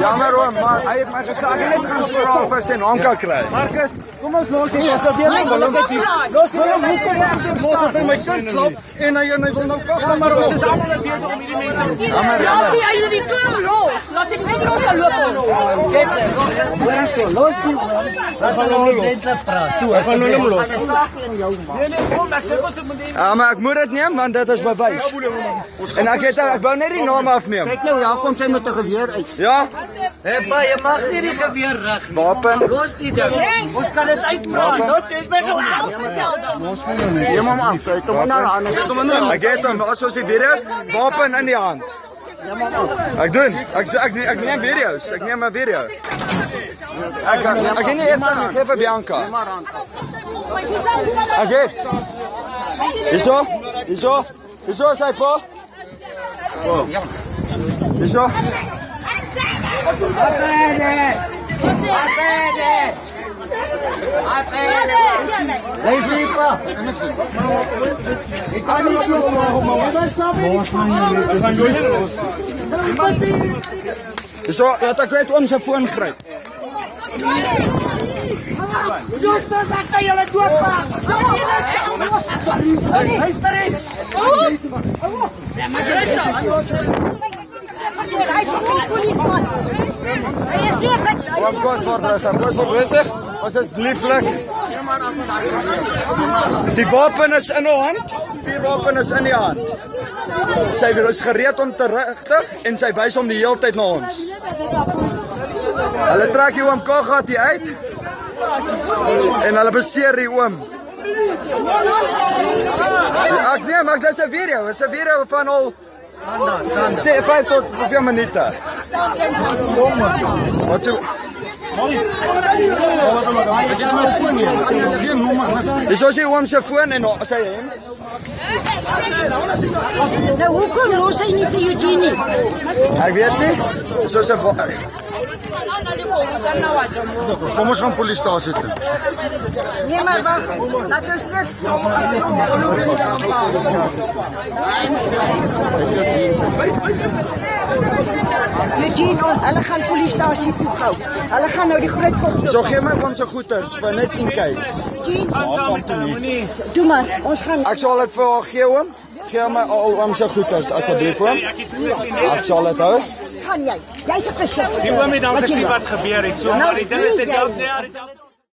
Jammer oom, maar hy het my gekla, ek het net gaan vra of sy naam kan kry. Marcus, kom ons los dit. Los as hy my kind klap en hy wil nou kap. maar ons is almal besig om hierdie mense te Jammer. Laat die toon los. Laat die mense los loop. los doen. Ons gaan nou net praat. Toe, ons gaan nou net los. Nee, kom, ek dink ons moet Ja, maar ek moet dit neem want dit is bewys. En ek wou net die naam afneem. Kyk nou, daar kom sy met 'n geweer uit. Ja, Maar jy mag nie die geweer rig nie. wapen. Los die ding. Ons kan dit uitpraat. Dit is nou Neem hom aan, kyk hom na aan. Ek het hom, as ons die video, wapen in die hand. Ek doen, ek neem video's, ek neem 'n video. Ek nie eers aan, geef vir Bianca. Ek het. Hierso is hy pa. Hierso. Lees nie pa. Hierso, laat ek net oom sy foon gryp. Oom, kos word besig. Ons is lieflik. Die wapen is in haar hand. 4 wapen is in die hand. Sy is gereed om te rigtig en sy wys hom die hele tyd na ons. Hulle trek die oom Kagat hier uit. En hulle beseer die oom. Ek neem, maar dis 'n video. Dis 'n video van al 5 tot 4 minute. Wat so? Dis as jy oom se foon en sy hom. Nou hoekom los hy nie vir Eugenie? Ek weet nie. Soos 'n Kom ons gaan polisiestasie toe. Nee, maar wag. Laat ons eers Eugene, hulle gaan polisiestasie toe gou. Hulle gaan nou die groot kop. So gee my oom se goeders vir net in case. Eugene, doe maar. Ons gaan Ek sal dit vir haar gee oom. Gee my al oom se goeders asseblief oom. Ek sal dit hou. gaan jy. Jy's 'n besit. Die oom het dan gesien wat gebeur het. So maar die ding is dit ook nie.